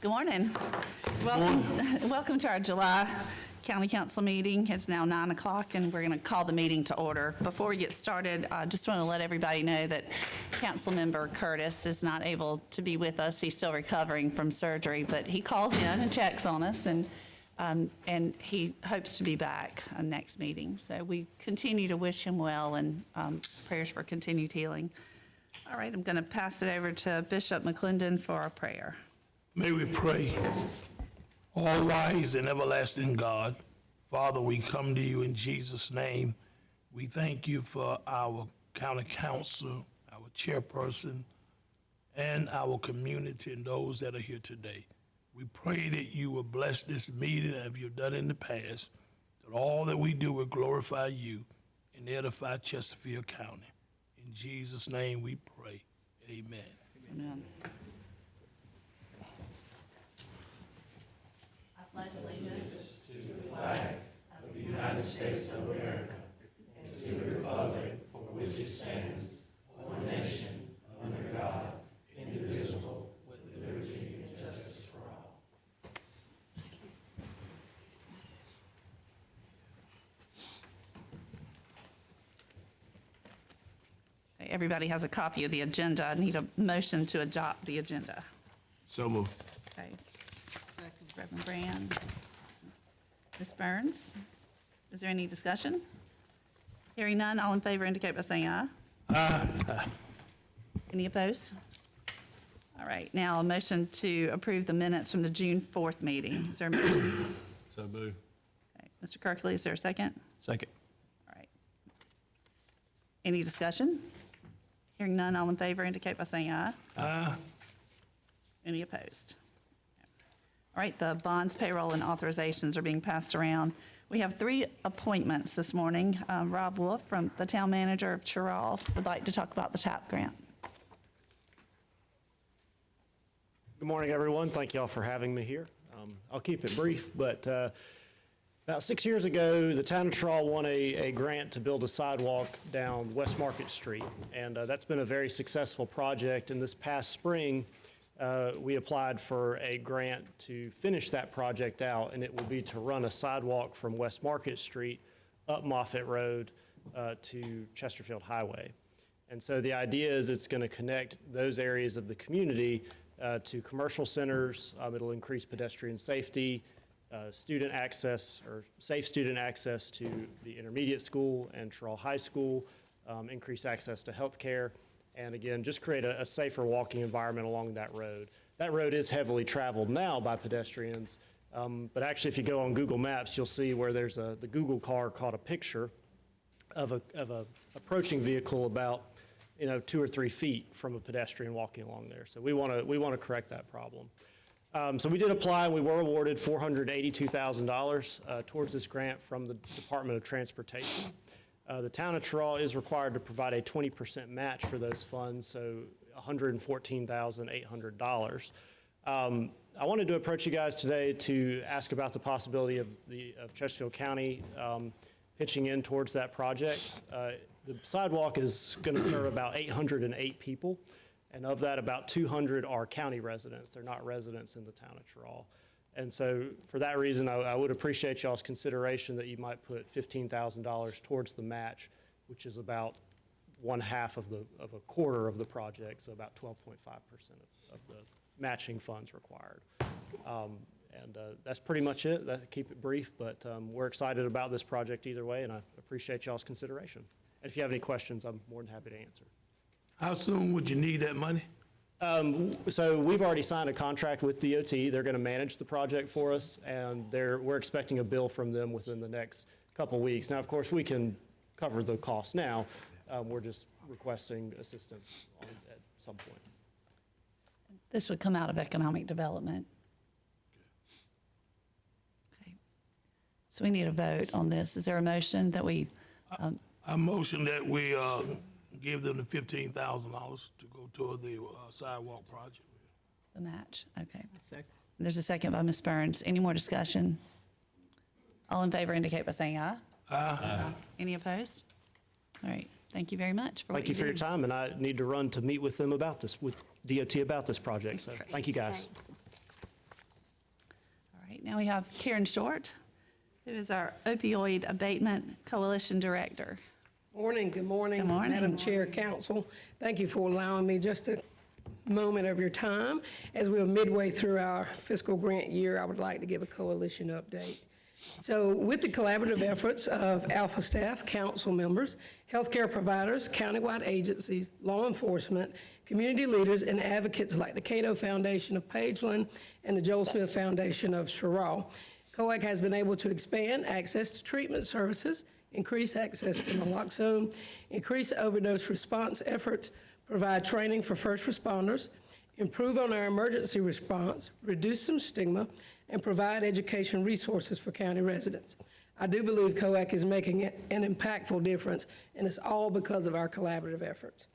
Good morning. Welcome to our July County Council meeting. It's now 9 o'clock, and we're going to call the meeting to order. Before we get started, I just want to let everybody know that Councilmember Curtis is not able to be with us. He's still recovering from surgery, but he calls in and checks on us, and he hopes to be back next meeting. So we continue to wish him well, and prayers for continued healing. All right, I'm going to pass it over to Bishop McClendon for our prayer. May we pray. All wise and everlasting God, Father, we come to you in Jesus' name. We thank you for our county council, our chairperson, and our community and those that are here today. We pray that you will bless this meeting as you've done in the past, that all that we do will glorify you and edify Chesterfield County. In Jesus' name we pray. Amen. Amen. I pledge allegiance Everybody has a copy of the agenda. I need a motion to adopt the agenda. So moved. Okay. Reverend Brand. Ms. Burns, is there any discussion? Hearing none, all in favor indicate by saying aye. Aye. Any opposed? All right, now a motion to approve the minutes from the June 4th meeting. Is there a motion? So moved. Okay. Mr. Kirkley, is there a second? Second. All right. Any discussion? Hearing none, all in favor indicate by saying aye. Aye. Any opposed? All right, the bonds, payroll, and authorizations are being passed around. We have 3 appointments this morning. Rob Wolf, from the town manager of Churral, would like to talk about the TAP grant. Good morning, everyone. Thank you all for having me here. I'll keep it brief, but about 6 years ago, the town of Churral won a grant to build a sidewalk down West Market Street, and that's been a very successful project. And this past spring, we applied for a grant to finish that project out, and it will be to run a sidewalk from West Market Street up Moffett Road to Chesterfield Highway. And so the idea is it's going to connect those areas of the community to commercial centers. It'll increase pedestrian safety, student access, or safe student access to the intermediate school and Churral High School, increase access to health care, and again, just create a safer walking environment along that road. That road is heavily traveled now by pedestrians, but actually if you go on Google Maps, you'll see where there's the Google car caught a picture of a approaching vehicle about 2 or 3 feet from a pedestrian walking along there. So we want to correct that problem. So we did apply, and we were awarded $482,000 towards this grant from the Department of Transportation. The town of Churral is required to provide a 20% match for those funds, so $114,800. I wanted to approach you guys today to ask about the possibility of Chesterfield County pitching in towards that project. The sidewalk is going to serve about 808 people, and of that, about 200 are county residents. They're not residents in the town of Churral. And so for that reason, I would appreciate y'all's consideration that you might put $15,000 towards the match, which is about 1/2 of a quarter of the project, so about 12.5% of the matching funds required. That's pretty much it. Keep it brief, but we're excited about this project either way, and I appreciate y'all's consideration. And if you have any questions, I'm more than happy to answer. How soon would you need that money? So we've already signed a contract with DOT. They're going to manage the project for us, and we're expecting a bill from them within the next couple weeks. Now, of course, we can cover the cost now. We're just requesting assistance at some point. This would come out of economic development. Okay. So we need a vote on this. Is there a motion that we? I motion that we give them the $15,000 to go toward the sidewalk project. The match, okay. There's a second by Ms. Burns. Any more discussion? All in favor indicate by saying aye. Aye. Any opposed? All right, thank you very much for what Thank you for your did. time, and I need to run to meet with them about this, with DOT about this project, so thank you guys. right, now we have Karen Short, who is our Opioid Abatement Coalition Director. Morning, good morning. Good morning. Madam Chair, Council. Thank you for allowing me just a moment of your time. As we are midway through our fiscal grant year, I would like to give a coalition update. So with the collaborative efforts of Alpha staff, council members, healthcare providers, countywide agencies, law enforcement, community leaders, and advocates like the Cato Foundation of Pageland and the Joel Smith Foundation of Sherrall, COAC has been able to expand access to treatment services, increase access to naloxone, increase overdose response efforts, provide training for first responders, improve on our emergency response, reduce some stigma, and provide education resources for county residents. I do believe COAC is making an impactful difference, and it's all because of our collaborative efforts.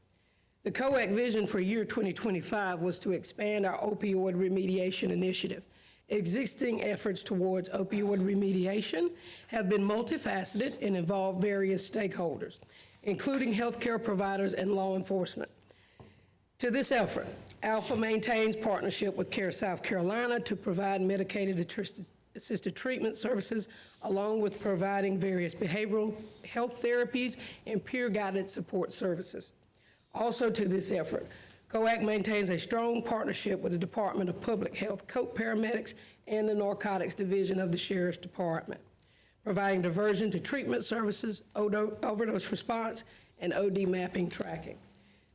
The COAC vision for year 2025 was to expand our opioid remediation initiative. Existing efforts towards opioid remediation have been multifaceted and involve various stakeholders, including healthcare providers and law enforcement. To this effort, Alpha maintains partnership with CARE South Carolina to provide medicated assisted treatment services, along with providing various behavioral health therapies and peer-guided support services. Also to this effort, COAC maintains a strong partnership with the Department of Public Health, COPE paramedics, and the Narcotics Division of the Sheriff's Department, providing diversion to treatment services, overdose response, and OD mapping tracking.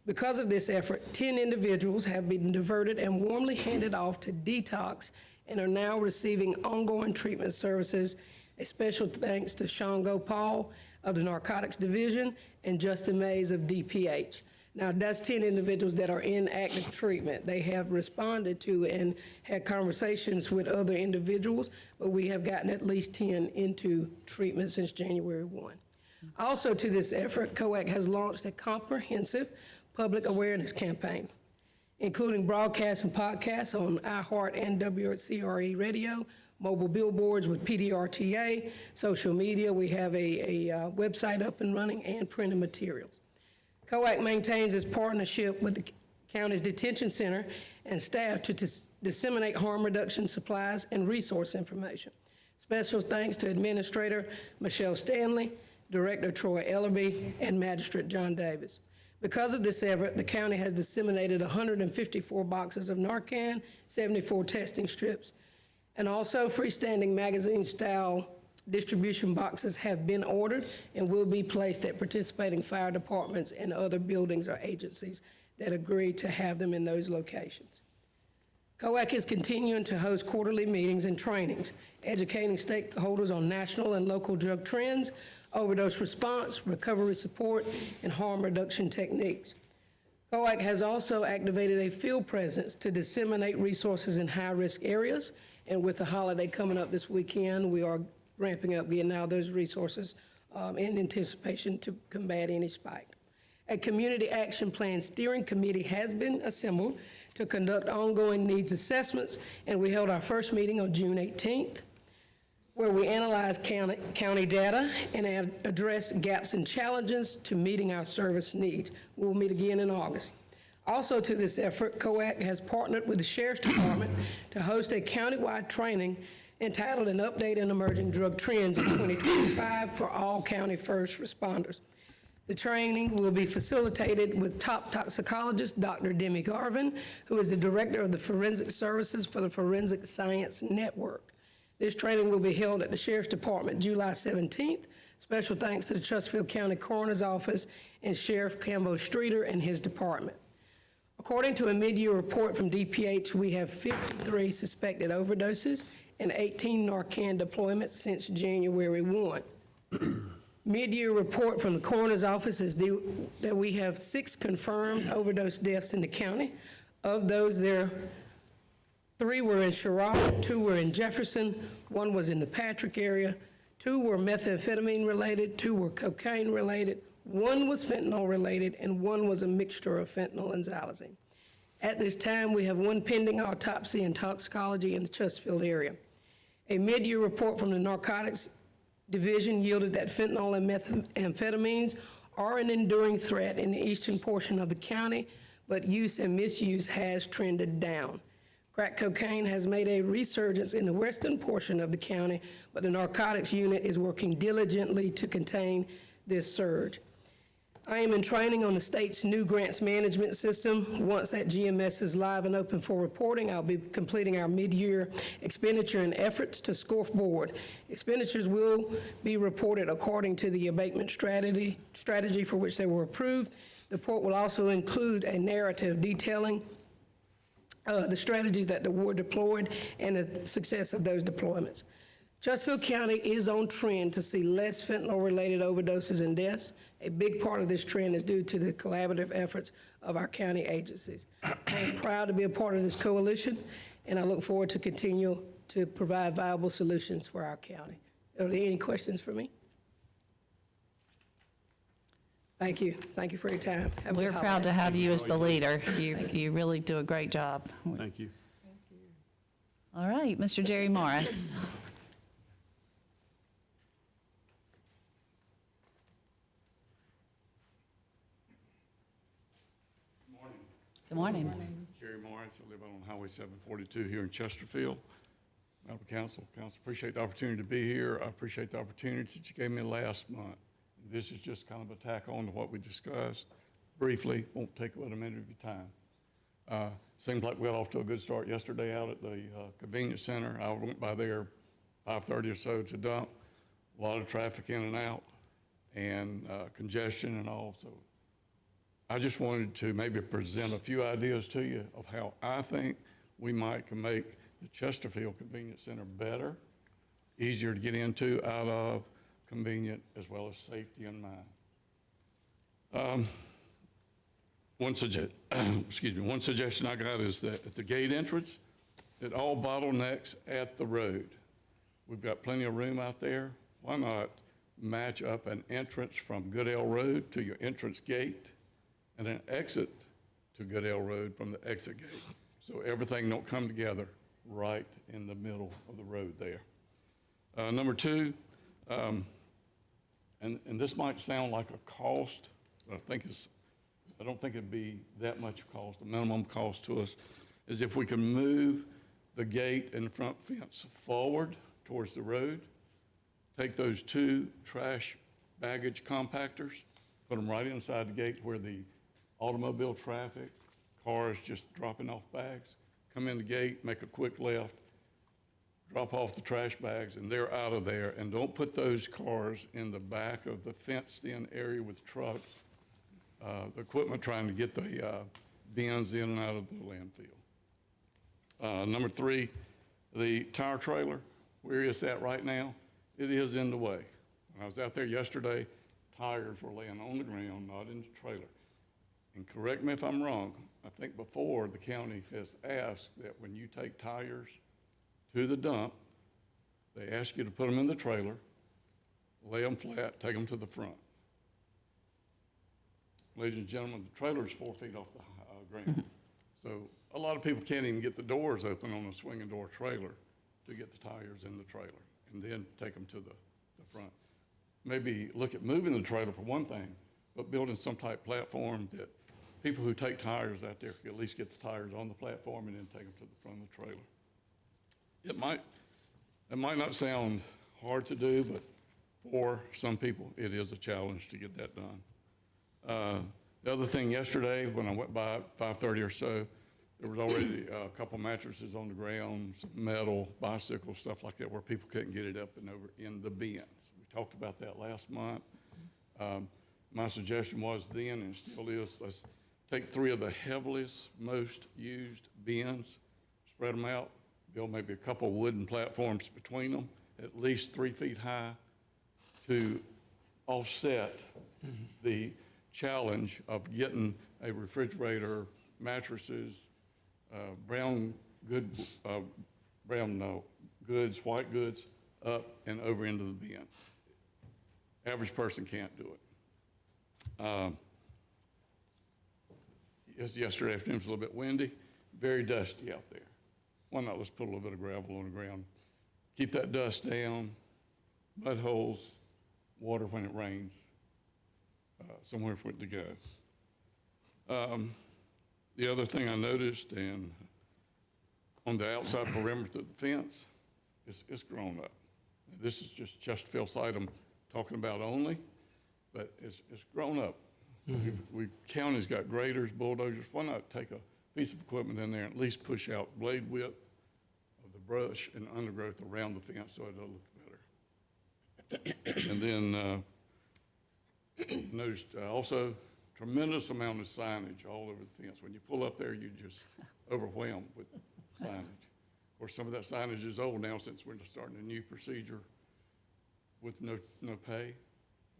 Because of this effort, 10 individuals have been diverted and warmly handed off to detox and are now receiving ongoing treatment services. A special thanks to Sean Gopal of the Narcotics Division and Justin Mays of DPH. Now, that's 10 individuals that are in active treatment. They have responded to and had conversations with other individuals, but we have gotten at least 10 into treatment since January 1. Also to this effort, COAC has launched a comprehensive public awareness campaign, including broadcasts and podcasts on iHeart and WCRE radio, mobile billboards with PDRTA, social media. We have a website up and running, and printed materials. COAC maintains its partnership with the county's detention center and staff to disseminate harm reduction supplies and resource information. Special thanks to Administrator Michelle Stanley, Director Troy Ellerby, and Magistrate John Davis. Because of this effort, the county has disseminated 154 boxes of Narcan, 74 testing strips, and also freestanding magazine-style distribution boxes have been ordered and will be placed at participating fire departments and other buildings or agencies that agree to have them in those locations. COAC is continuing to host quarterly meetings and trainings, educating stakeholders on national and local drug trends, overdose response, recovery support, and harm reduction techniques. COAC has also activated a field presence to disseminate resources in high-risk areas, and with the holiday coming up this weekend, we are ramping up getting out those resources in anticipation to combat any spike. A community action plan steering committee has been assembled to conduct ongoing needs assessments, and we held our first meeting on June 18th, where we analyzed county data and address gaps and challenges to meeting our service needs. We'll meet again in August. Also to this effort, COAC has partnered with the Sheriff's Department to host a countywide training entitled An Update in Emerging Drug Trends in 2025 for all county first responders. The training will be facilitated with top toxicologist Dr. Demi Garvin, who is the director of the Forensic Services for the Forensic Science Network. This training will be held at the Sheriff's Department July 17th. Special thanks to the Chesterfield County Coroner's Office and Sheriff Cambo Streeter and his department. According to a mid-year report from DPH, we have 53 suspected overdoses and 18 Narcan deployments since January 1. Mid-year report from the coroner's office is that we have 6 confirmed overdose deaths in the county. Of those, 3 were in Sherrall, 2 were in Jefferson, 1 was in the Patrick area, 2 were methamphetamine related, 2 were cocaine related, 1 was fentanyl related, and 1 was a mixture of fentanyl and xylazine. At this time, we have 1 pending autopsy and toxicology in the Chesterfield area. A mid-year report from the Narcotics Division yielded that fentanyl and methamphetamines are an enduring threat in the eastern portion of the county, but use and misuse has trended down. Crack cocaine has made a resurgence in the western portion of the county, but the narcotics unit is working diligently to contain this surge. I am in training on the state's new grants management system. Once that GMS is live and open for reporting, I'll be completing our mid-year expenditure and efforts to scoreboard. Expenditures will be reported according to the abatement strategy for which they were approved. The report will also include a narrative detailing the strategies that were deployed and the success of those deployments. Chesterfield County is on trend to see less fentanyl-related overdoses and deaths. A big part of this trend is due to the collaborative efforts of our county agencies. I am proud to be a part of this coalition, and I look forward to continue to provide viable solutions for our county. Are there any questions for me? Thank you. Thank you for your time. Have a good We're proud holiday. to have you as the leader. You really do a great job. Thank you. All right, Mr. Jerry Morris. Good morning. Jerry Morris, I live on Highway 742 here in Chesterfield. Member Council, appreciate the opportunity to be here. I appreciate the opportunity that you gave me last month. This is just kind of a tack on to what we discussed briefly. Won't take but a minute of your time. Seems like we got off to a good start yesterday out at the convenience center. I went by there 5:30 or so to dump. A lot of traffic in and out and congestion and all. So I just wanted to maybe present a few ideas to you of how I think we can make the Chesterfield Convenience Center better, easier to get into, out of, convenient, as well as safety in mind. One suggestion I got is that at the gate entrance, it all bottlenecks at the road. We've got plenty of room out there. Why not match up an entrance from Goodell Road to your entrance gate and an exit to Goodell Road from the exit gate, so everything don't come together right in the middle of the road there. Number two, and this might sound like a cost, but I don't think it'd be that much cost. The minimum cost to us is if we can move the gate and front fence forward towards the road, take those two trash baggage compactors, put them right inside the gate where the automobile traffic, cars just dropping off bags, come in the gate, make a quick left, drop off the trash bags, and they're out of there. And don't put those cars in the back of the fenced-in area with trucks, the equipment trying to get the bins in and out of the landfill. Number three, the tire trailer, where is that right now? It is in the way. When I was out there yesterday, tires were laying on the ground, not in the trailer. And correct me if I'm wrong, I think before the county has asked that when you take tires to the dump, they ask you to put them in the trailer, lay them flat, take them to the front. Ladies and gentlemen, the trailer is 4 feet off the ground. So a lot of people can't even get the doors open on a swinging door trailer to get the tires in the trailer and then take them to the front. Maybe look at moving the trailer for one thing, but building some type of platform that people who take tires out there can at least get the tires on the platform and then take them to the front of the trailer. It might not sound hard to do, but for some people, it is a challenge to get that done. The other thing yesterday, when I went by at 5:30 or so, there was already a couple mattresses on the ground, some metal, bicycles, stuff like that, where people couldn't get it up and over in the bins. We talked about that last month. My suggestion was then, and still is, let's take 3 of the heaviest, most used bins, spread them out, build maybe a couple wooden platforms between them, at least 3 feet high, to offset the challenge of getting a refrigerator, mattresses, goods, white goods, up and over into the bin. Average person can't do it. Yesterday afternoon was a little bit windy, very dusty out there. Why not let's put a little bit of gravel on the ground, keep that dust down, mud holes, water when it rains, somewhere for it to go. The other thing I noticed, and on the outside perimeter of the fence, it's grown up. This is just Chesterfield site I'm talking about only, but it's grown up. County's got graders, bulldozers. Why not take a piece of equipment in there and at least push out blade width of the brush and undergrowth around the fence so it'll look better. And then noticed also tremendous amount of signage all over the fence. When you pull up there, you're just overwhelmed with signage. Of course, some of that signage is old now since we're starting a new procedure with no pay.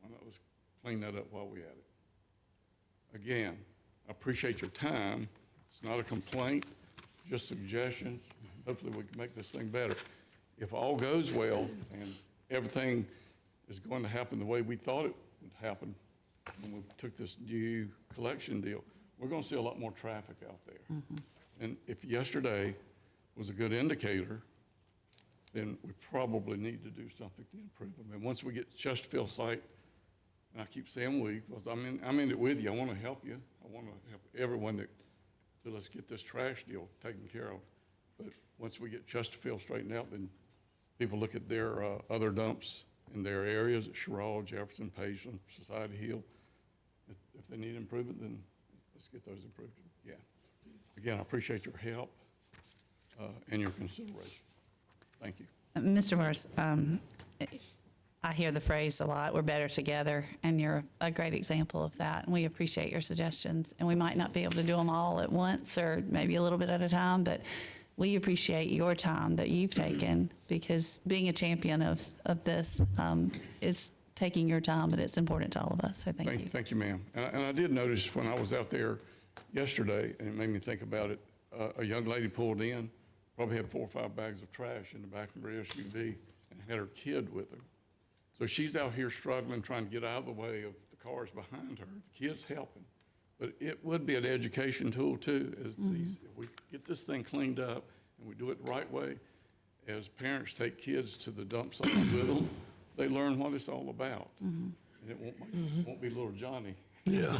Why not let's clean that up while we're at it. Again, I appreciate your time. It's not a complaint, just suggestions. Hopefully we can make this thing better. If all goes well and everything is going to happen the way we thought it would happen when we took this new collection deal, we're going to see a lot more traffic out there. And if yesterday was a good indicator, then we probably need to do something to improve them. And once we get Chesterfield site, and I keep saying we, because I'm in it with you. I want to help you. I want to help everyone to let's get this trash deal taken care of. But once we get Chesterfield straightened out, then people look at their other dumps in their areas at Sherrall, Jefferson, Payson, Society Hill. If they need improvement, then let's get those improved. Yeah. Again, I appreciate your help and your consideration. Thank you. Mr. Morris, I hear the phrase a lot, we're better together, and you're a great example of that. And we appreciate your suggestions. And we might not be able to do them all at once or maybe a little bit at a time, but we appreciate your time that you've taken, because being a champion of this is taking your time, but it's important to all of us. So thank you. Thank you, ma'am. And I did notice when I was out there yesterday, and it made me think about it, a young lady pulled in, probably had 4 or 5 bags of trash in the back of her SUV and had her kid with her. So she's out here struggling, trying to get out of the way of the cars behind her. The kid's helping. But it would be an education tool too, as if we get this thing cleaned up and we do it the right way, as parents take kids to the dump site with them, they learn what it's all about. And it won't be little Johnny, Yeah.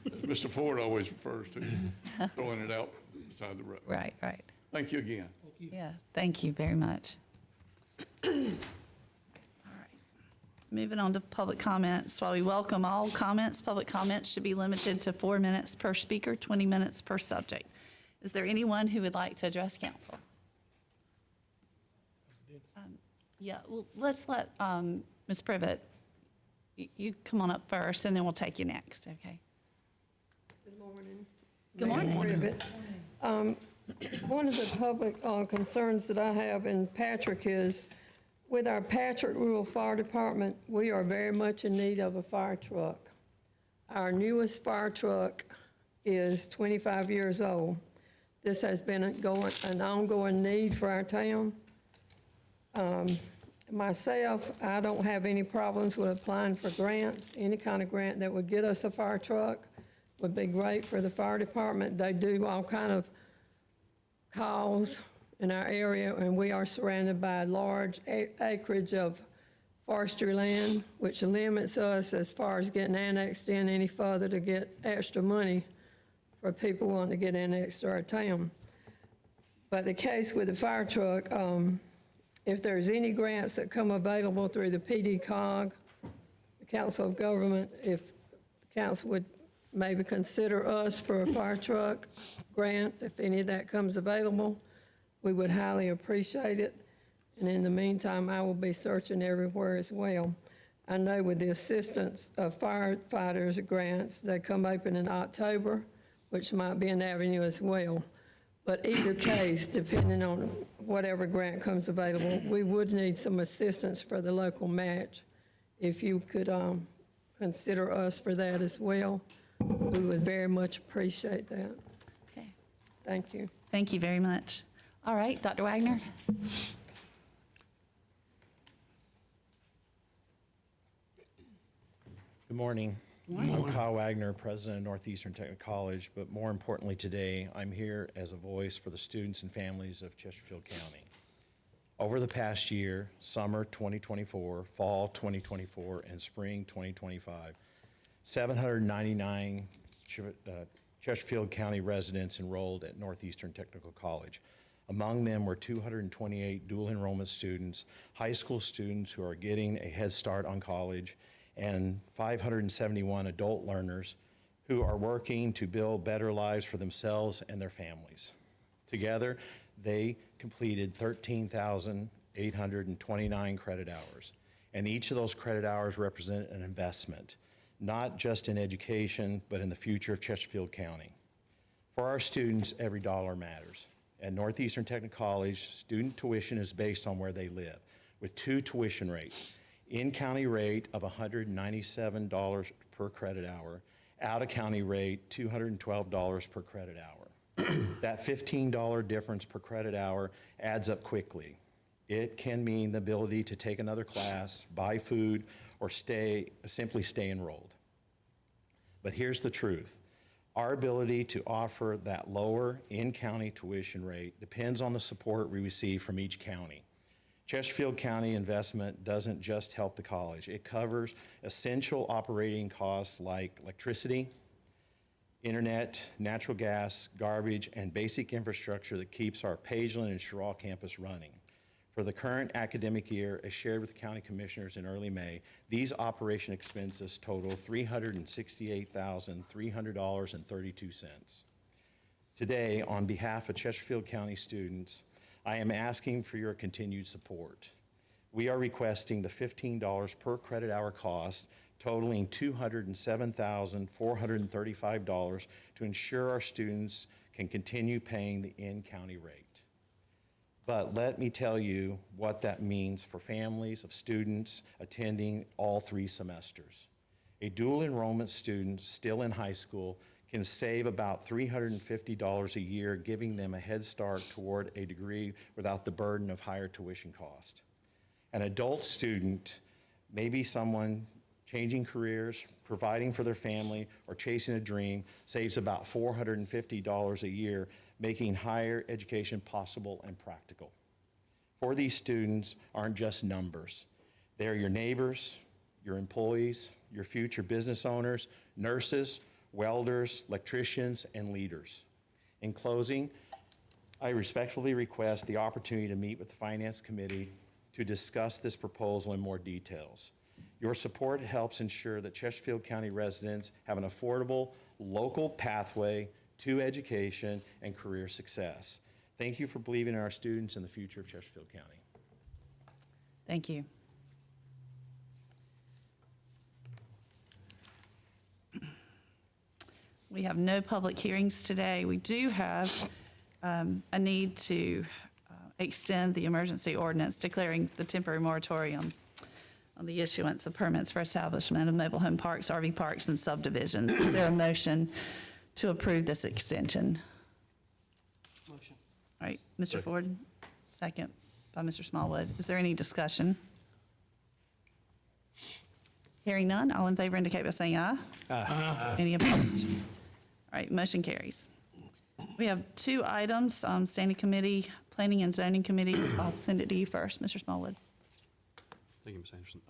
as Mr. Ford always refers to, throwing it out beside the road. Right. Thank you again. Yeah, thank you very much. All right. Moving on to public comments. While we welcome all comments, public comments should be limited to 4 minutes per speaker, 20 minutes per subject. Is there anyone who would like to address council? Yeah, well, let's let Ms. Privet, you come on up first, and then we'll take you next, okay? Good morning. Good morning. Privet. One of the public concerns that I have in Patrick is, with our Patrick Rural Fire Department, we are very much in need of a fire truck. Our newest fire truck is 25 years old. This has been an ongoing need for our town. Myself, I don't have any problems with applying for grants. Any kind of grant that would get us a fire truck would be great for the fire department. They do all kind of calls in our area, and we are surrounded by large acreage of forestry land, which limits us as far as getting annexed in any further to get extra money for people wanting to get annexed to our town. But the case with the fire truck, if there's any grants that come available through the PD-COG, the Council of Government, if the council would maybe consider us for a fire truck grant, if any of that comes available, we would highly appreciate it. And in the meantime, I will be searching everywhere as well. I know with the assistance of firefighters grants, they come open in October, which might be an avenue as well. But either case, depending on whatever grant comes available, we would need some assistance for the local match. If you could consider us for that as well, we would very much appreciate that. Okay. Thank you. Thank you very much. All right, Dr. Wagner? Good morning. I'm Kyle Wagner, president of Northeastern Technical College, but more importantly today, I'm here as a voice for the students and families of Chesterfield County. Over the past year, summer 2024, fall 2024, and spring 2025, 799 Chesterfield County residents enrolled at Northeastern Technical College. Among them were 228 dual enrollment students, high school students who are getting a head start on college, and 571 adult learners who are working to build better lives for themselves and their families. Together, they completed 13,829 credit hours, and each of those credit hours represent an investment, not just in education, but in the future of Chesterfield County. For our students, every dollar matters. At Northeastern Technical College, student tuition is based on where they live, with 2 tuition rates. In-county rate of $197 per credit hour, out-of-county rate $212 per credit hour. That $15 difference per credit hour adds up quickly. It can mean the ability to take another class, buy food, or simply stay enrolled. But here's the truth. Our ability to offer that lower in-county tuition rate depends on the support we receive from each county. Chesterfield County investment doesn't just help the college. It covers essential operating costs like electricity, internet, natural gas, garbage, and basic infrastructure that keeps our Pageland and Sherrall campus running. For the current academic year, as shared with the county commissioners in early May, these operation expenses total $368,300.32. Today, on behalf of Chesterfield County students, I am asking for your continued support. We are requesting the $15 per credit hour cost, totaling $207,435 to ensure our students can continue paying the in-county rate. But let me tell you what that means for families of students attending all 3 semesters. A dual enrollment student still in high school can save about $350 a year, giving them a head start toward a degree without the burden of higher tuition cost. An adult student may be someone changing careers, providing for their family, or chasing a dream, saves about $450 a year, making higher education possible and practical. For these students aren't just numbers. They are your neighbors, your employees, your future business owners, nurses, welders, electricians, and leaders. In closing, I respectfully request the opportunity to meet with the Finance Committee to discuss this proposal in more details. Your support helps ensure that Chesterfield County residents have an affordable, local pathway to education and career success. Thank you for believing in our students and the future of Chesterfield County. Thank you. We have no public hearings today. We do have a need to extend the emergency ordinance declaring the temporary moratorium on the issuance of permits for establishment of mobile home parks, RV parks, and subdivisions. Is there a motion to approve this extension? Motion. All right, Mr. Ford, second by Mr. Smallwood. Is there any discussion? Hearing none, all in favor indicate by saying aye. Aye. Any opposed? All right, motion carries. We have 2 items, Standing Committee, Planning and Zoning Committee. I'll send it to you first, Mr. Smallwood. Thank you, Ms. Anderson.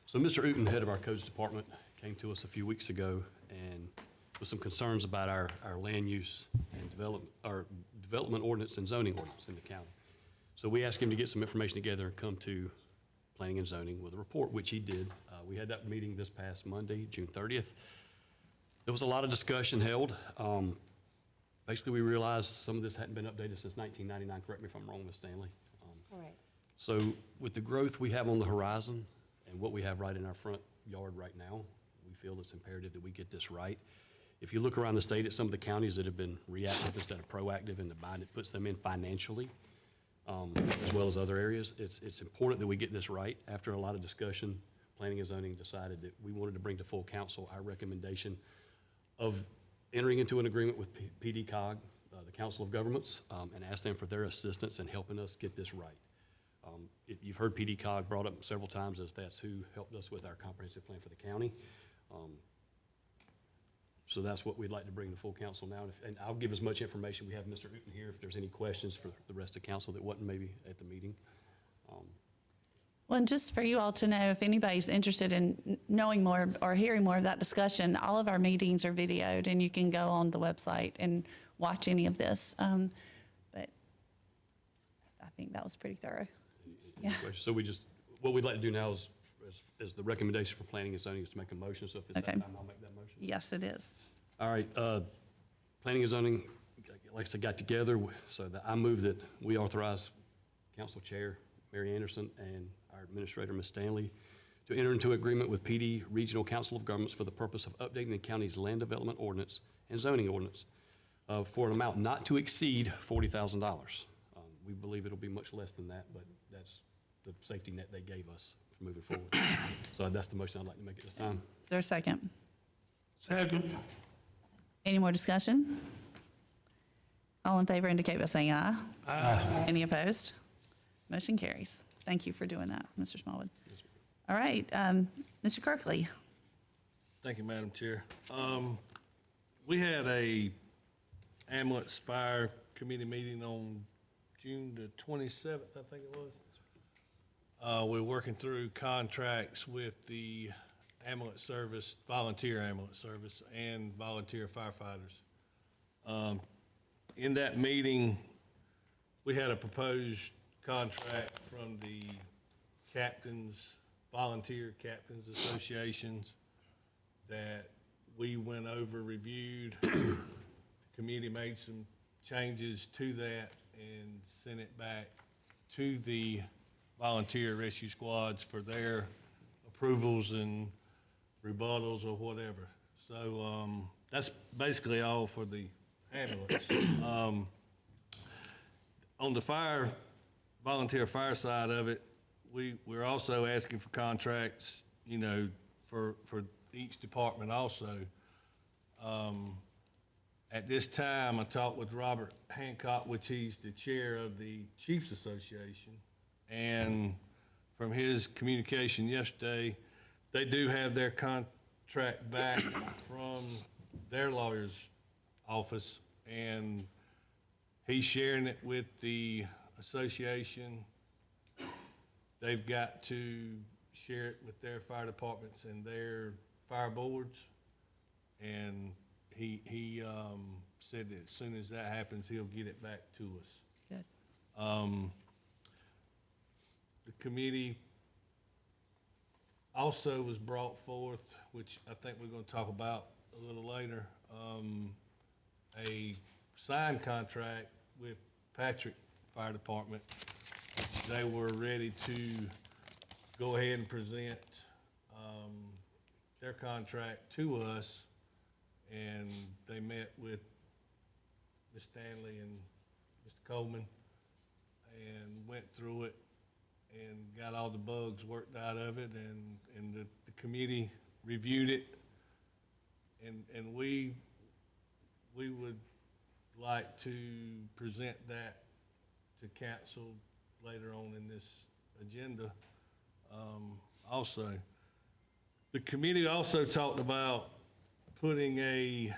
So Mr. Uten, head of our codes department, came to us a few weeks ago and with some concerns about our land use and development ordinance and zoning ordinance in the county. So we asked him to get some information together and come to Planning and Zoning with a report, which he did. We had that meeting this past Monday, June 30th. There was a lot of discussion held. Basically, we realized some of this hadn't been updated since 1999. Correct me if I'm wrong, Ms. Stanley. Correct. So with the growth we have on the horizon and what we have right in our front yard right now, we feel it's imperative that we get this right. If you look around the state at some of the counties that have been reactive instead of proactive in the bind it puts them in financially, as well as other areas, it's important that we get this right. After a lot of discussion, Planning and Zoning decided that we wanted to bring to full council our recommendation of entering into an agreement with PDCOG, the Council of Governments, and ask them for their assistance in helping us get this right. You've heard PDCOG brought up several times as that's who helped us with our comprehensive plan for the county. So that's what we'd like to bring to full council now. And I'll give as much information. We have Mr. Uten here if there's any questions for the rest of council that wasn't maybe at the meeting. Well, and just for you all to know, if anybody's interested in knowing more or hearing more of that discussion, all of our meetings are videoed, and you can go on the website and watch any of this. But think that was pretty thorough. Any Yeah. questions? So we just, what we'd like to do now is the recommendation for planning and zoning is to make a motion. So if it's that Okay. time, I'll make that motion. Yes, it is. All right, planning and zoning, like I said, got together, so that I move that we authorize Council Chair Mary Anderson and our Administrator, Ms. Stanley, to enter into agreement with PD Regional Council of Governments for the purpose of updating the county's land development ordinance and zoning ordinance for an amount not to exceed $40,000. We believe it'll be much less than that, but that's the safety net they gave us for moving forward. So that's the motion I'd like to make at this time. Is there a second? Second. Any more discussion? All in favor indicate by saying aye. Aye. Any opposed? Motion carries. Thank you for doing that, Mr. Smallwood. All right, Mr. Kirkley. Thank you, Madam Chair. We had a ambulance fire committee meeting on June the 27th, I think it was. We're working through contracts with the ambulance service, volunteer ambulance service, and volunteer firefighters. In that meeting, we had a proposed contract from the captains, volunteer captains associations that we went over, reviewed. The committee made some changes to that and sent it back to the volunteer rescue squads for their approvals and rebuttals or whatever. So that's basically all for the ambulance. On the volunteer fire side of it, we're also asking for contracts, you know, for each department also. At this time, I talked with Robert Hancock, which he's the chair of the Chiefs Association, and from his communication yesterday, they do have their contract back from their lawyer's office, and he's sharing it with the association. They've got to share it with their fire departments and their fire boards. And he said that as soon as that happens, he'll get it back to us. Good. The committee also was brought forth, which I think we're gonna talk about a little later, a signed contract with Patrick Fire Department. They were ready to go ahead and present their contract to us, and they met with Ms. Stanley and Mr. Coleman and went through it and got all the bugs worked out of it, and the committee reviewed it, and we would like to present that to council later on in this agenda. Also, the committee also talked about putting a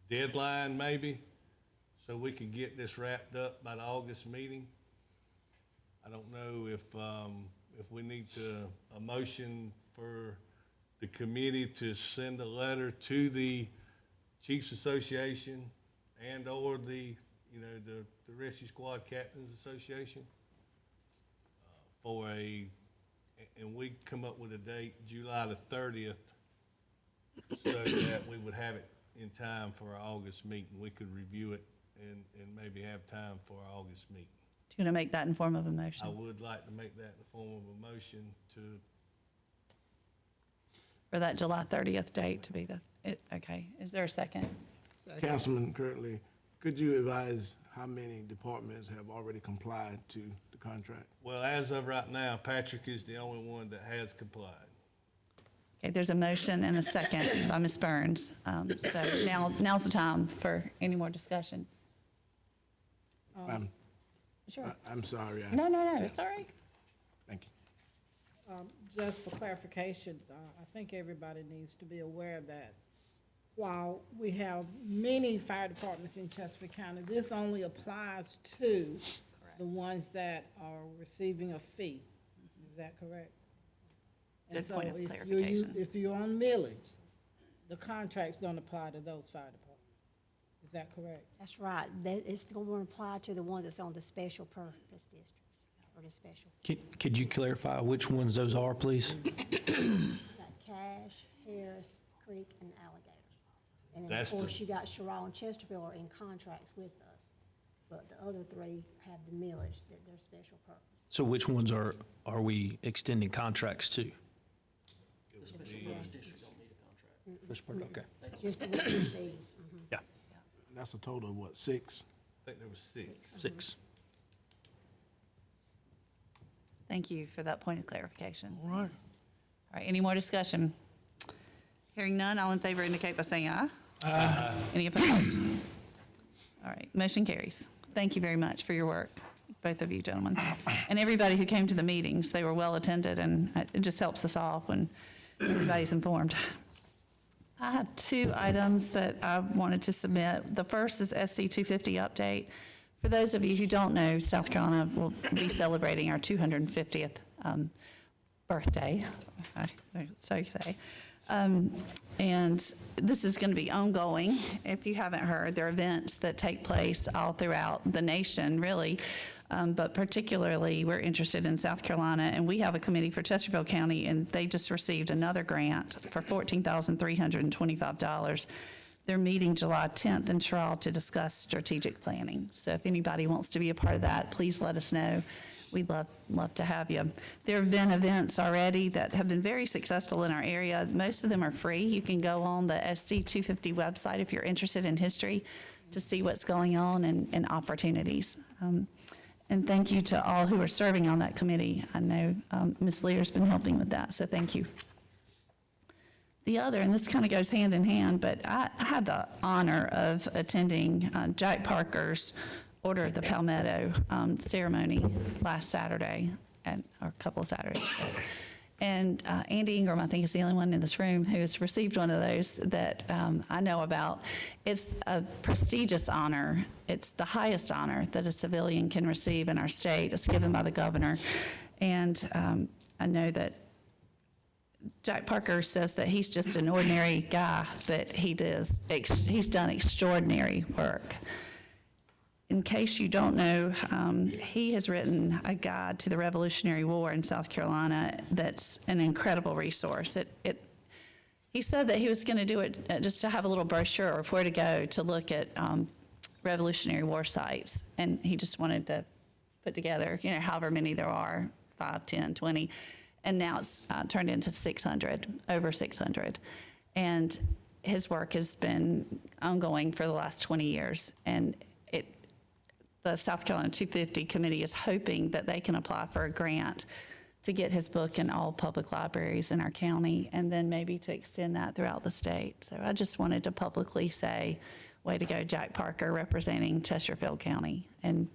deadline maybe, so we could get this wrapped up by the August meeting. I don't know if we need a motion for the committee to send a letter to the Chiefs Association and/or the Rescue Squad Captains Association and we come up with a date, July the 30th, so that we would have it in time for our August meeting. We could review it and maybe have time for our August meeting. Do you want to make that in form of a I motion? would like to make that in the form of a motion to, For that July 30th date to be okay. Is there a second? Councilman Kirtley, could you advise how many departments have already complied to the contract? well, as of right now, Patrick is the only one that has complied. Okay, there's a motion and a second by Ms. Burns. So now's the time for any more discussion. Sure. I'm sorry. No, it's all right. Thank you. Just for clarification, I think everybody needs to be aware that while we have many fire departments in Chesterfield County, this only applies to the ones that are receiving a fee. Is that correct? And Good point of so if clarification. if you're on millage, the contracts don't apply to those fire departments. Is that correct? That's right. That it's going to apply to the ones that's on the special purpose districts, or the special. Could you clarify which ones those are, please? Got Cache, Harris, Creek, and Alligator. And then, of That's the- course, you got Sherrill and Chesterfield are in contracts with us. But the other three have the millage that they're special purpose. So which ones are we extending contracts to? Okay, Just to reduce fees. Mhm. yeah, That's a total of what, 6? I think there was 6. 6. Thank you for that point of clarification. All right. All right, any more discussion? Hearing none, all in favor indicate by saying aye. Aye. Any opposed? All right, motion carries. Thank you very much for your work, both of you gentlemen. And everybody who came to the meetings, they were well attended, and it just helps us all when everybody's informed. I have 2 items that I wanted to submit. The first is SC 250 update. For those of you who don't know, South Carolina will be celebrating our 250th birthday, so you say. And this is going to be ongoing. If you haven't heard, there are events that take place all throughout the nation, really. But particularly, we're interested in South Carolina, and we have a committee for Chesterfield County, and they just received another grant for $14,325. They're meeting July 10th in Sherrill to discuss strategic planning. So if anybody wants to be a part of that, please let us know. We'd love to have you. There have been events already that have been very successful in our area. Most of them are free. You can go on the SC 250 website if you're interested in history to see what's going on and opportunities. And thank you to all who are serving on that committee. I know Ms. Lear's been helping with that, so thank you. The other, and this kind of goes hand in hand, but I had the honor of attending Jack Parker's Order of the Palmetto ceremony last Saturday, or a couple of Saturdays ago. And Andy Ingram, I think, is the only one in this room who has received one of those that I know about. It's a prestigious honor. It's the highest honor that a civilian can receive in our state. It's given by the governor. And I know that Jack Parker says that he's just an ordinary guy, but he's done extraordinary work. In case you don't know, he has written a guide to the Revolutionary War in South Carolina that's an incredible resource. He said that he was going to do it just to have a little brochure of where to go to look at Revolutionary War sites, and he just wanted to put together, however many there are, 5, 10, 20, and now it's turned into 600, over 600. And his work has been ongoing for the last 20 years, and the South Carolina 250 committee is hoping that they can apply for a grant to get his book in all public libraries in our county, and then maybe to extend that throughout the state. So I just wanted to publicly say, way to go, Jack Parker, representing Chesterfield County. And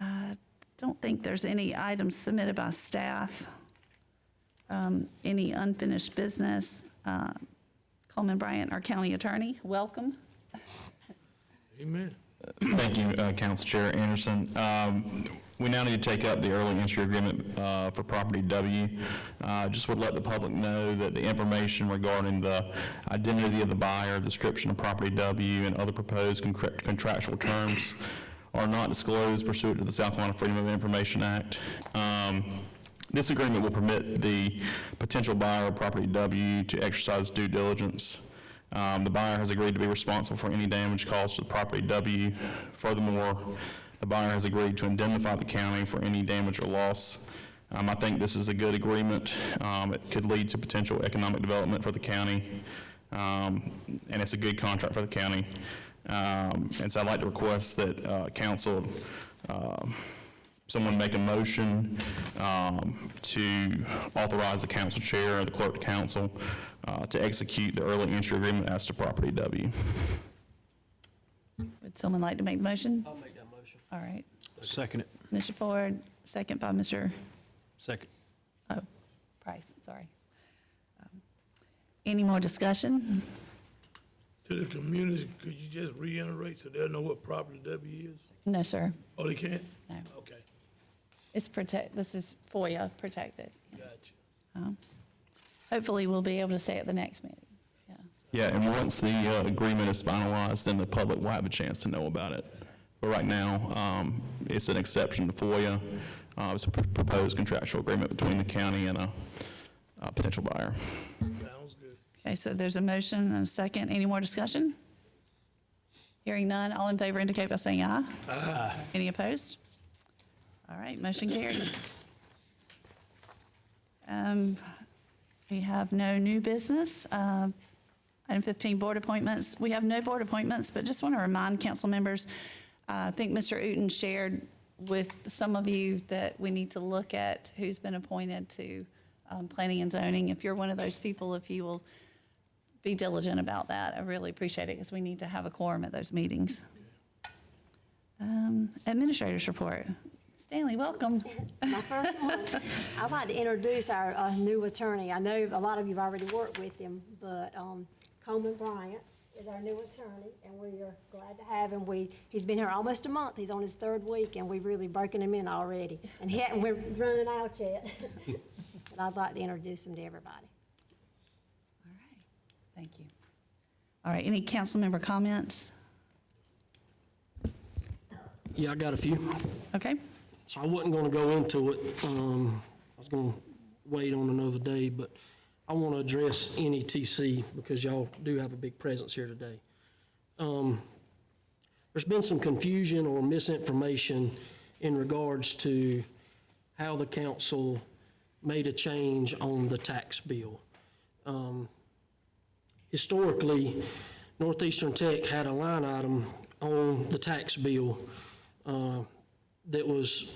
I don't think there's any items submitted by staff. Any unfinished business. Coleman Bryant, our county attorney, welcome. Amen. Thank you, Council Chair Anderson. We now need to take up the early entry agreement for property W. Just would let the public know that the information regarding the identity of the buyer, description of property W, and other proposed contractual terms are not disclosed pursuant to the South Carolina Freedom of Information Act. This agreement will permit the potential buyer of property W to exercise due diligence. The buyer has agreed to be responsible for any damage caused to the property W. Furthermore, the buyer has agreed to indemnify the county for any damage or loss. I think this is a good agreement. It could lead to potential economic development for the county, and it's a good contract for the county. And so I'd like to request that council, someone make a motion to authorize the council chair or the clerk to council to execute the early entry agreement as to property W. Would someone like to make the motion? I'll make that motion. All right. Second it. Mr. Ford, second by Mr. Second. Price, sorry. Any more discussion? To the community, could you just reiterate so they'll know what property W is? No, sir. Oh, they can't? No. Okay, This is FOIA protected. gotcha. Hopefully, we'll be able to say at the next meeting. Yeah. Yeah, and once the agreement is finalized, then the public will have a chance to know about it. But right now, it's an exception to FOIA. It's a proposed contractual agreement between the county and a potential buyer. Sounds good. Okay, so there's a motion and a second. Any more discussion? Hearing none, all in favor indicate by saying aye. Aye. Any opposed? All right, motion carries. We have no new business. Item 15, board appointments. We have no board appointments, but just want to remind council members, I think Mr. Uten shared with some of you that we need to look at who's been appointed to planning and zoning. If you're one of those people, if you will be diligent about that, I really appreciate it because we need to have a quorum at those meetings. Administrators report. Stanley, welcome. My first one, I'd like to introduce our new attorney. I know a lot of you've already worked with him, but Coleman Bryant is our new attorney, and we are glad to have him. He's been here almost a month. He's on his 3rd week, and we've really broken him in already. And we're running out yet. But I'd like to introduce him to everybody. All right, thank you. All right, any council member comments? Yeah, I got a few. Okay. So I wasn't going to go into it. I was going to wait on another day, but I want to address NETC because y'all do have a big presence here today. There's been some confusion or misinformation in regards to how the council made a change on the tax bill. Historically, Northeastern Tech had a line item on the tax bill that was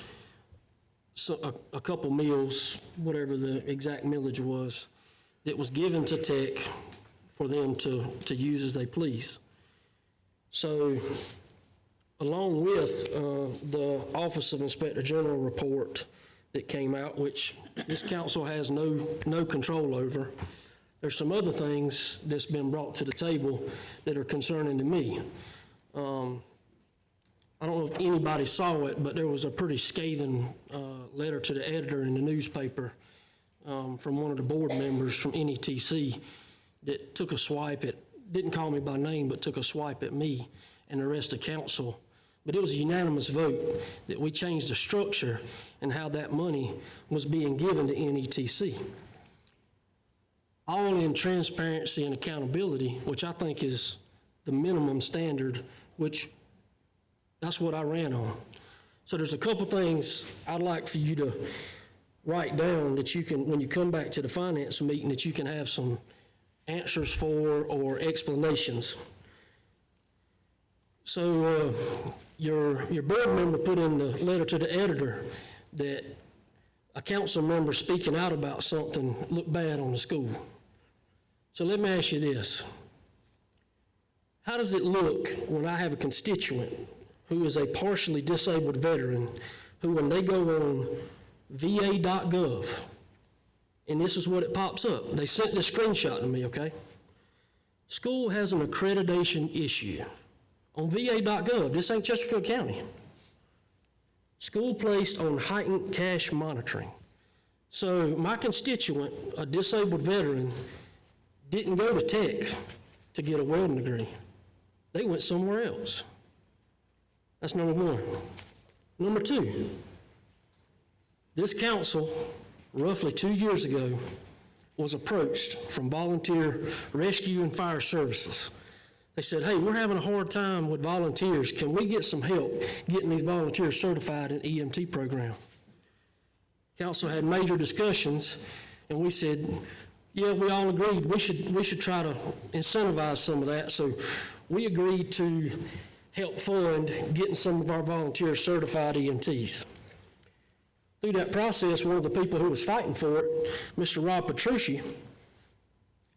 a couple mills, whatever the exact millage was, that was given to Tech for them to use as they please. So along with the Office of Inspector General report that came out, which this council has no control over, there's some other things that's been brought to the table that are concerning to me. I don't know if anybody saw it, but there was a pretty scathing letter to the editor in the newspaper from one of the board members from NETC that took a swipe at, didn't call me by name, but took a swipe at me and the rest of council. But it was a unanimous vote that we changed the structure and how that money was being given to NETC. All in transparency and accountability, which I think is the minimum standard, which that's what I ran on. So there's a couple things I'd like for you to write down that you can, when you come back to the finance meeting, that you can have some answers for or explanations. So your board member put in the letter to the editor that a council member speaking out about something looked bad on the school. So let me ask you this. How does it look when I have a constituent who is a partially disabled veteran who, when they go on va.gov, and this is what it pops up. They sent this screenshot to me, okay? School has an accreditation issue on va.gov. This ain't Chesterfield County. School placed on heightened cash monitoring. So my constituent, a disabled veteran, didn't go to Tech to get a welding degree. They went somewhere else. That's number one. Number two, this council, roughly 2 years ago, was approached from Volunteer Rescue and Fire Services. They said, hey, we're having a hard time with volunteers. Can we get some help getting these volunteers certified in EMT program? Council had major discussions, and we said, yeah, we all agreed we should try to incentivize some of that. So we agreed to help fund getting some of our volunteers certified EMTs. Through that process, one of the people who was fighting for it, Mr. Rob Petrucci,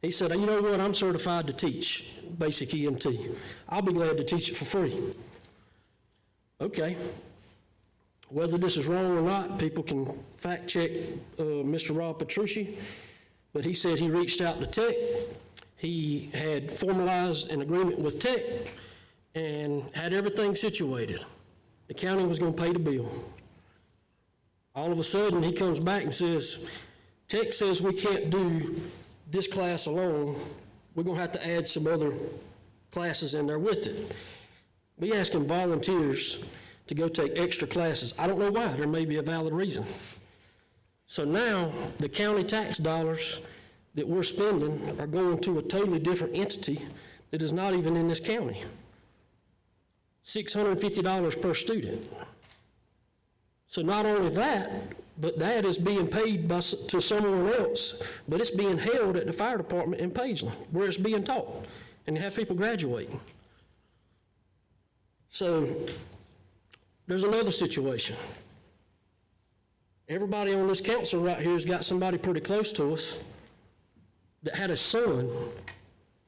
he said, you know what, I'm certified to teach basic EMT. I'll be glad to teach it for free. Okay. Whether this is wrong or not, people can fact check Mr. Rob Petrucci, but he said he reached out to Tech. He had formalized an agreement with Tech and had everything situated. The county was going to pay the bill. All of a sudden, he comes back and says, Tech says we can't do this class alone. we're gonna have to add some other classes in there with it. Be asking volunteers to go take extra classes. I don't know why, there may be a valid reason. So now, the county tax dollars that we're spending are going to a totally different entity that is not even in this county. $650 per student. So not only that, but that is being paid to someone else, but it's being held at the fire department in Pageland, where it's being taught, and you have people graduating. So there's another situation. Everybody on this council right here has got somebody pretty close to us that had a son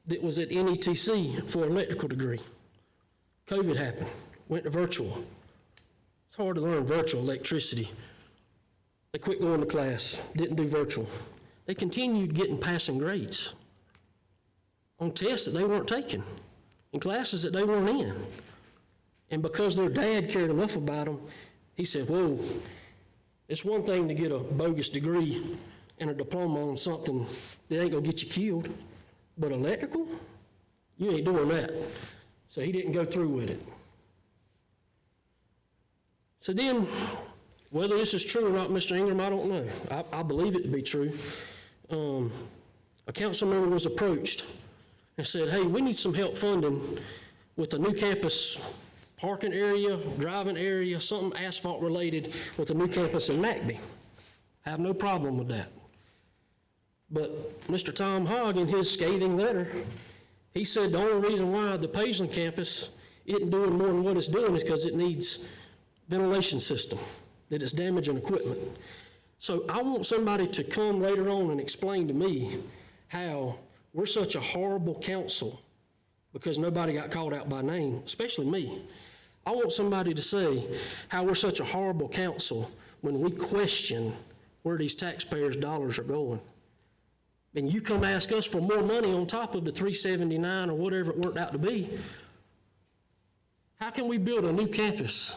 that was at NETC for an electrical degree. COVID happened, went to virtual. It's hard to learn virtual electricity. They quit going to class, didn't do virtual. They continued getting passing grades on tests that they weren't taking, in classes that they weren't in. And because their dad cared enough about them, he said, whoa, it's one thing to get a bogus degree and a diploma on something that ain't gonna get you killed, but electrical, you ain't doing that. So he didn't go through with it. So then, whether this is true or not, Mr. Ingram, I don't know. I believe it to be true. A council member was approached and said, hey, we need some help funding with a new campus parking area, driving area, something asphalt related with a new campus in McBee. Have no problem with that. But Mr. Tom Hogg, in his scathing letter, he said the only reason why the Pageland campus isn't doing more than what it's doing is because it needs ventilation system, that it's damaging equipment. So I want somebody to come later on and explain to me how we're such a horrible council because nobody got called out by name, especially me. I want somebody to say how we're such a horrible council when we question where these taxpayers' dollars are going. And you come ask us for more money on top of the $379 or whatever it worked out to be. How can we build a new campus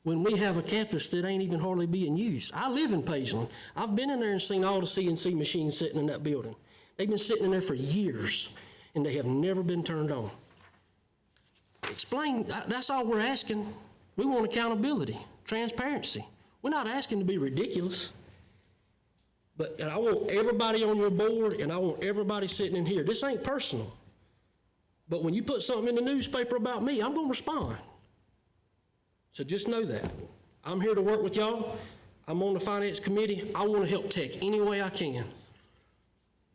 when we have a campus that ain't even hardly being used? I live in Pageland. I've been in there and seen all the CNC machines sitting in that building. They've been sitting in there for years, and they have never been turned on. Explain, that's all we're asking. We want accountability, transparency. We're not asking to be ridiculous. But I want everybody on your board, and I want everybody sitting in here. This ain't personal. But when you put something in the newspaper about me, I'm gonna respond. So just know that. I'm here to work with y'all. I'm on the finance committee. I wanna help Tech any way I can.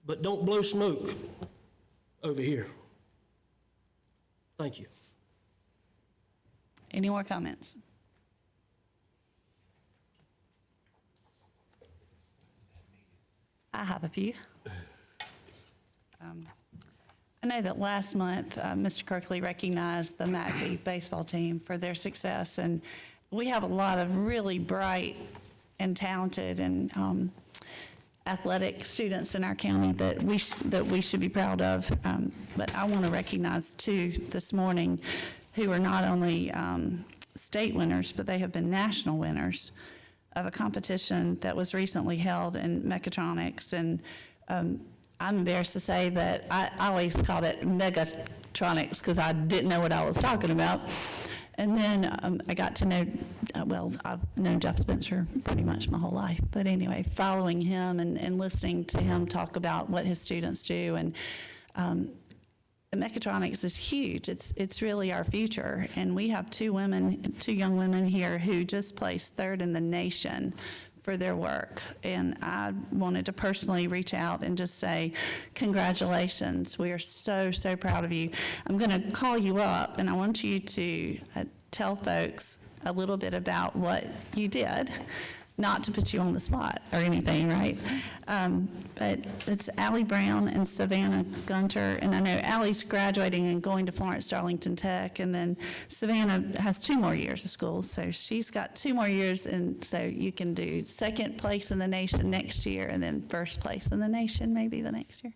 But don't blow smoke over here. Thank you. Any more comments? I have a few. I know that last month, Mr. Kirkley recognized the McBee baseball team for their success, and we have a lot of really bright and talented and athletic students in our county that we should be proud of. But I want to recognize two this morning who are not only state winners, but they have been national winners of a competition that was recently held in mechatronics. And I'm embarrassed to say that I always called it Megatronics because I didn't know what I was talking about. And then I got to know, well, I've known Jeff Spencer pretty much my whole life. But anyway, following him and listening to him talk about what his students do, and mechatronics is huge. It's really our future. And we have two young women here who just placed third in the nation for their work. And I wanted to personally reach out and just say, congratulations. We are so, so proud of you. I'm going to call you up, and I want you to tell folks a little bit about what you did. Not to put you on the spot or anything, right? But it's Allie Brown and Savannah Gunter, and I know Allie's graduating and going to Florence Darlington Tech, and then Savannah has 2 more years of school, so she's got 2 more years, and so you can do second place in the nation next year, and then first place in the nation maybe the next year.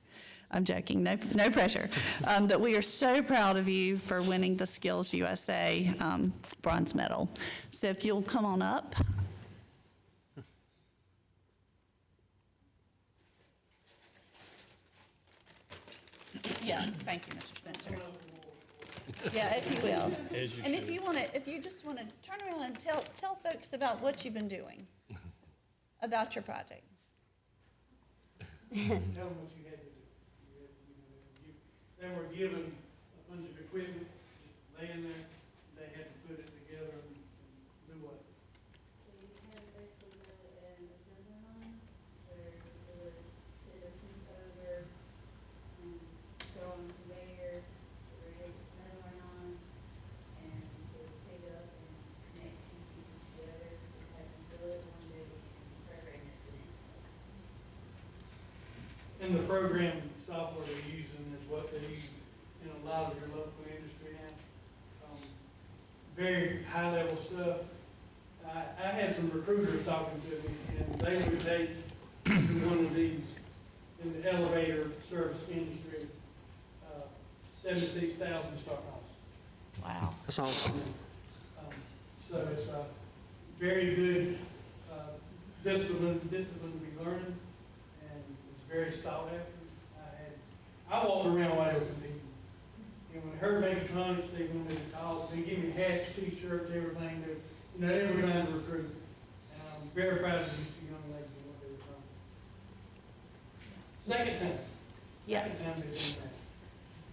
I'm joking, no pressure. But we are so proud of you for winning the Skills USA bronze medal. So if you'll come on up. Yeah, thank you, Mr. Spencer. Yeah, if you will. And if you want to, if you just want to turn around and tell folks about what you've been doing, about your project. Tell them what you had to do. They were given a bunch of equipment, just laying there, they had to put it together and do what? We had basically an assembly line where they would sit a piece over, go on the conveyor, ready to put another one on, and they would pick it up and connect two pieces together, have them fill it one day and program it the next day. And the program software they're using is what they use in a lot of your local industry now. Very high-level stuff. I had some recruiters talking to me, and they would take one of these in the elevator service industry, $76,000 start off. Wow. That's awesome. So it's a very good discipline to be learning, and it's very sought after. I walked around wide open people. And when I heard mechatronics, they wanted me to call, they give me hats, t-shirts, everything. They were trying to recruit. And I'm very proud of these two young ladies and what they were trying. Second time. Yeah. Second time they've done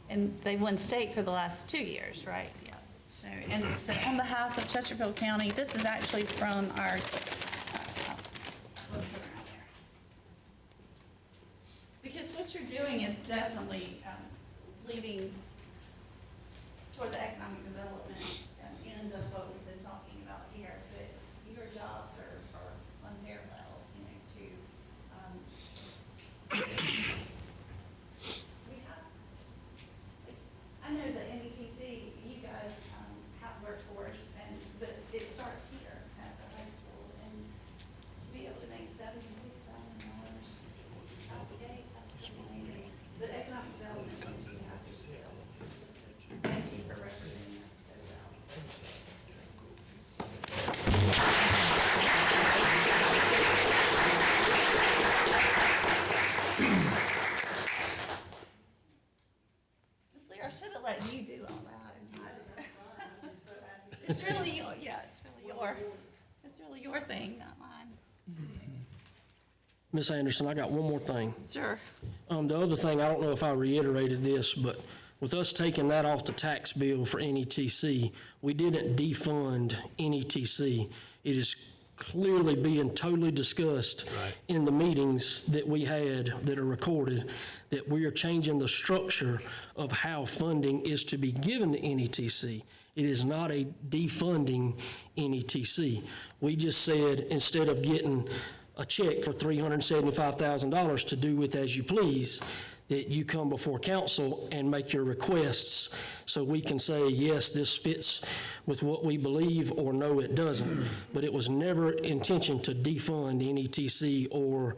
that. And they won state for the last 2 years, right? Yeah. So on behalf of Chesterfield County, this is actually from our, because what you're doing is definitely leading toward the economic development end of what we've been talking about here, but your jobs are unparalleled, we have, I know the NETC, you guys have workforce, but it starts here at the high school, and to be able to make $76,000 out the gate, that's pretty amazing. The economic development is you have to skills. Thank you for representing us so well. Ms. Lear, I should have let you do all that. It's really your, it's really your thing, not mine. Ms. Anderson, I got one more thing. Sure. The other thing, I don't know if I reiterated this, but with us taking that off the tax bill for NETC, we didn't defund NETC. It is clearly being totally discussed in the meetings that we had that are recorded, that we are changing the structure of how funding is to be given to NETC. It is not a defunding NETC. We just said, instead of getting a check for $375,000 to do with as you please, that you come before council and make your requests so we can say, yes, this fits with what we believe, or no, it doesn't. But it was never intention to defund NETC or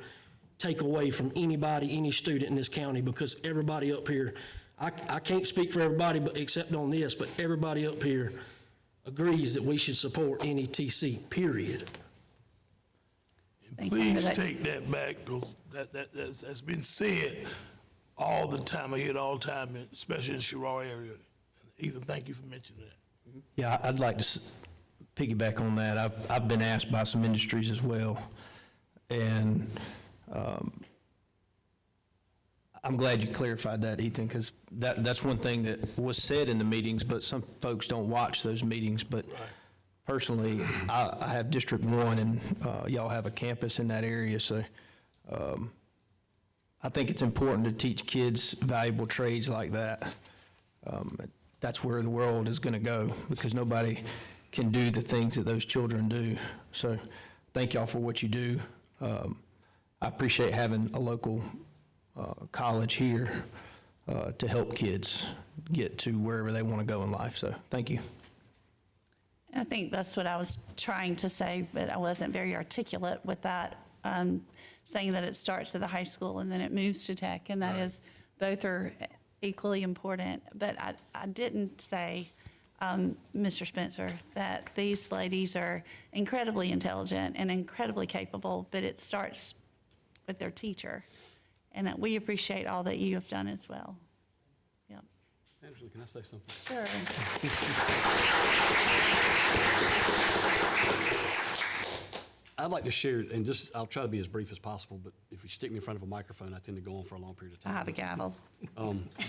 take away from anybody, any student in this county, because everybody up here, I can't speak for everybody but except on this, but everybody up here agrees that we should support NETC, period. Please take that back, because that's been said all the time. I hear it all the time, especially in the Sherrard area. Ethan, thank you for mentioning that. Yeah, I'd like to piggyback on that. I've been asked by some industries as well, and I'm glad you clarified that, Ethan, because that's one thing that was said in the meetings, but some folks don't watch those meetings. But personally, I have District 1, and y'all have a campus in that area, so I think it's important to teach kids valuable trades like that. That's where the world is going to go, because nobody can do the things that those children do. So thank y'all for what you do. I appreciate having a local college here to help kids get to wherever they want to go in life. So thank you. I think that's what I was trying to say, but I wasn't very articulate with that, saying that it starts at the high school and then it moves to tech, and that is, both are equally important. But I didn't say, Mr. Spencer, that these ladies are incredibly intelligent and incredibly capable, but it starts with their teacher, and that we appreciate all that you have done as well. Angela, can I say something? Sure. I'd like to share, and just, I'll try to be as brief as possible, but if you stick me in front of a microphone, I tend to go on for a long period of I time. have a gavel.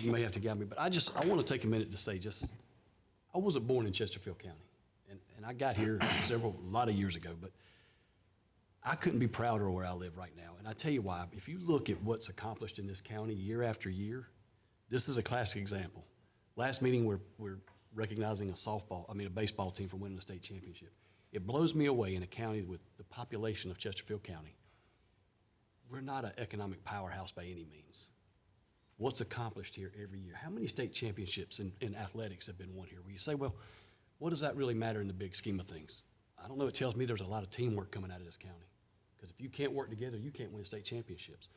You may have to gather me, but I want to take a minute to say I wasn't born in Chesterfield County. And I got here a lot of years ago, but I couldn't be prouder of where I live right now. And I tell you why, if you look at what's accomplished in this county year after year, this is a classic example. Last meeting, we're recognizing a baseball team for winning the state championship. It blows me away in a county with the population of Chesterfield County. We're not an economic powerhouse by any means. What's accomplished here every year? How many state championships in athletics have been won here? Where you say, well, what does that really matter in the big scheme of things? I don't know. It tells me there's a lot of teamwork coming out of this county. Because if you can't work together, you can't win state championships.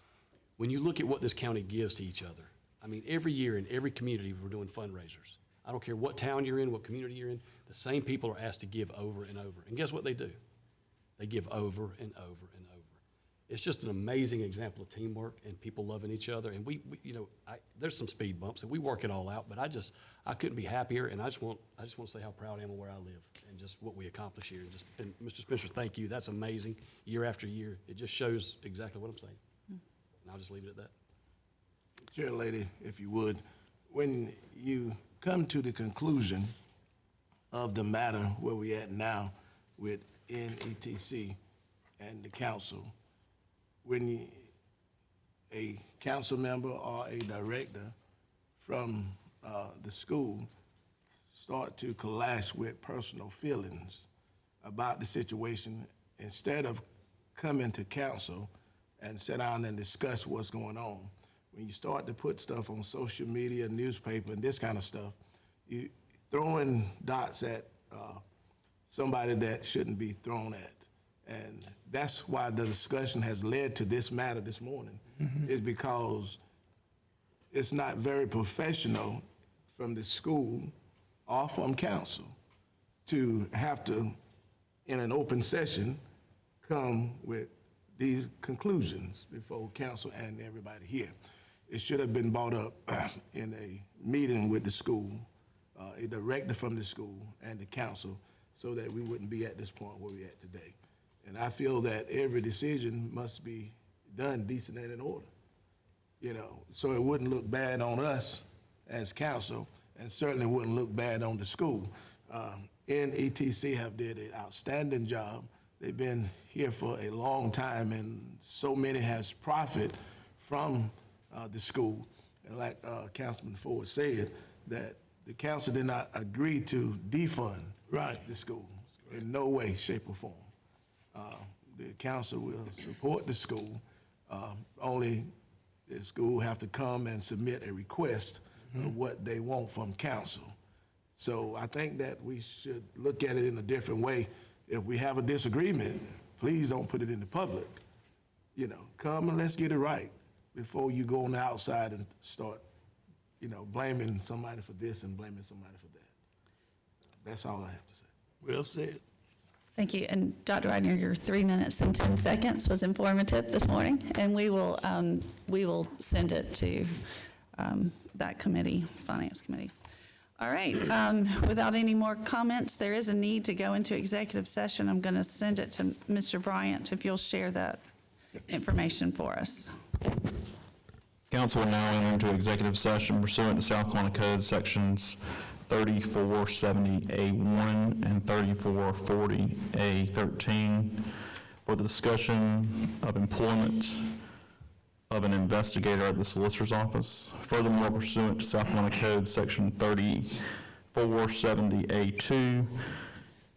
When you look at what this county gives to each other, I mean, every year in every community, we're doing fundraisers. I don't care what town you're in, what community you're in, the same people are asked to give over and over. And guess what they do? They give over and over and over. It's just an amazing example of teamwork and people loving each other. And we there's some speed bumps and we work it all out, but I couldn't be happier. And I just want to say how proud I am of where I live and just what we accomplish here. And Mr. Spencer, thank you. That's amazing. Year after year, it just shows exactly what I'm saying. And I'll just leave it at that. Chair Lady, if you would, when you come to the conclusion of the matter where we at now with NETC and the council, when a council member or a director from the school start to clash with personal feelings about the situation, instead of coming to council and sit down and discuss what's going on, when you start to put stuff on social media, newspaper, and this kind of stuff, you throwing dots at somebody that shouldn't be thrown at. And that's why the discussion has led to this matter this morning, is because it's not very professional from the school or from council to have to, in an open session, come with these conclusions before council and everybody here. It should have been brought up in a meeting with the school, a director from the school and the council, so that we wouldn't be at this point where we're at today. And I feel that every decision must be done decent and in order, so it wouldn't look bad on us as council, and certainly wouldn't look bad on the school. NETC have did an outstanding job. They've been here for a long time, and so many has profited from the school. And like Councilman Ford said, that the council did not agree to defund the school in no way, shape, or form. The council will support the school. Only the school have to come and submit a request of what they want from council. So I think that we should look at it in a different way. If we have a disagreement, please don't put it in the public. Come and let's get it right before you go on the outside and start, blaming somebody for this and blaming somebody for that. That's all I have to say. Well said. Thank you. And Dr. Reitner, your 3 minutes and 10 seconds was informative this morning, and we will send it to that committee, Finance Committee. All right. Without any more comments, there is a need to go into executive session. I'm going to send it to Mr. Bryant, if you'll share that information for us. Council will now enter into executive session pursuant to South Carolina Code Sections 3470A1 and 3440A13 for the discussion of employment of an investigator at the Solicitor's Office. Furthermore, pursuant to South Carolina Code Section 3470A2,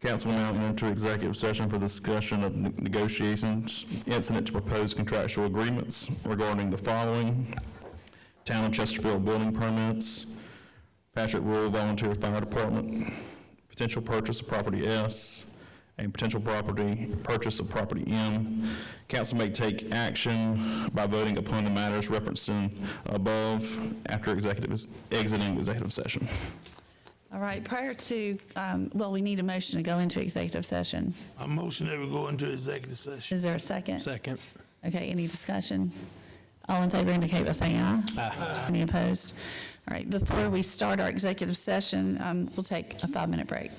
Council will now enter into executive session for the discussion of negotiations incident to proposed contractual agreements regarding the following: Town of Chesterfield building permits, Patrick Rural Volunteer Fire Department, potential purchase of property S, and potential purchase of property M. Council may take action by voting upon the matters referenced above after exiting executive session. All right. Prior to, we need a motion to go into executive session. I motion that we go into executive session. Is there a second? Second. Okay. Any discussion? All in favor indicate by saying aye. Aye. Any opposed? All right, before we start our executive session, we'll take a 5-minute break.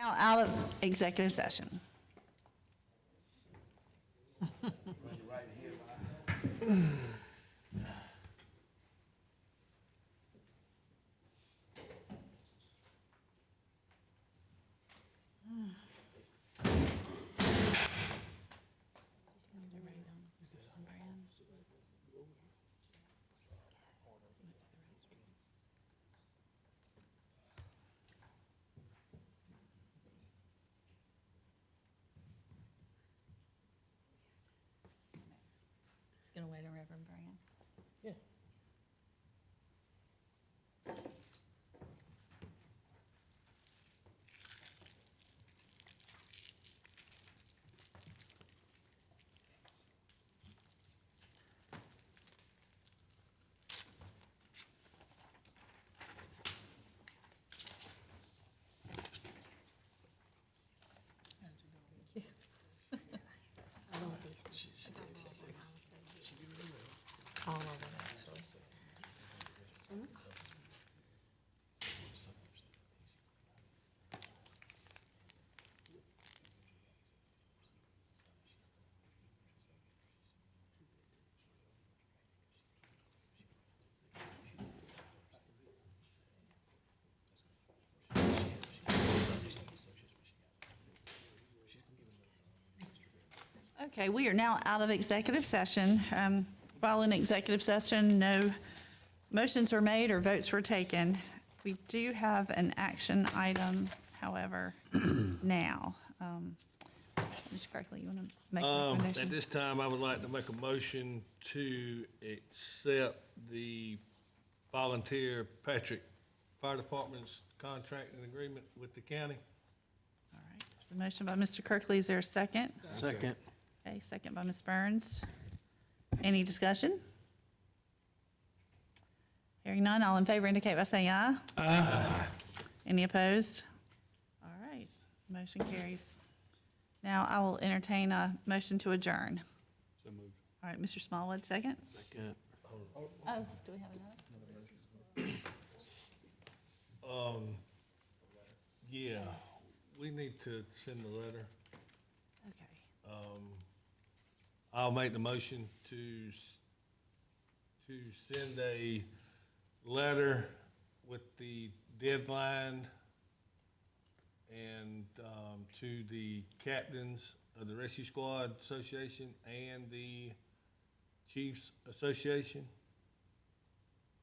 Now out of executive session. Just gonna wait on Reverend Brand. Yeah. All of it, actually. Okay, we are now out of executive session. Following executive session, no motions were made or votes were taken. We do have an action item, however, now. Mr. Kirkley, you want to make a At recommendation? this time, I would like to make a motion to accept the volunteer Patrick Fire Department's contracting agreement with the county. All right, there's a motion by Mr. Kirkley. Is there a second? Second. Okay, second by Ms. Burns. Any discussion? Hearing none, all in favor indicate by saying aye. Aye. Any opposed? All right, motion carries. Now I will entertain a motion to adjourn. So moved. All right, Mr. Smallwood, second. Second. Oh, do we have another? Yeah, we need to send the letter. Okay. I'll make the motion to send a letter with the deadline and to the captains of the Rescue Squad Association and the Chiefs Association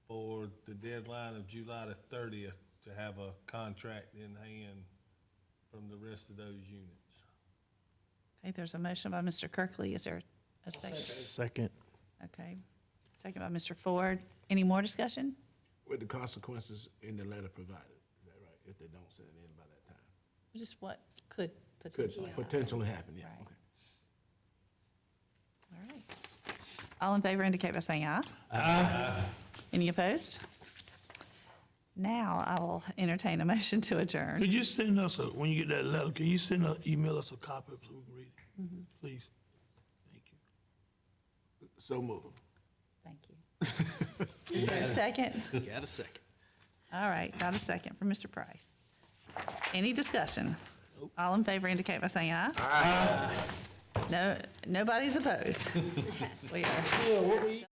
for the deadline of July the 30th to have a contract in hand from the rest of those units. Okay, there's a motion by Mr. Kirkley. Is there a second? Second. Okay, second by Mr. Ford. Any more discussion? With the consequences in the letter provided, is that right? If they don't send it in by that time. Just what could Could potentially happen. potentially happen, yeah, Right. okay. All right. All in favor indicate by saying aye. Aye. Any opposed? Now I will entertain a motion to adjourn. Could you send us when you get that letter, can you email us a copy so we can read it? Please. Thank you. So move. Thank you. Is there a second? Got a second. All right, got a second from Mr. Price. Any discussion? All in favor indicate by saying aye. Aye. No, nobody's opposed. We are.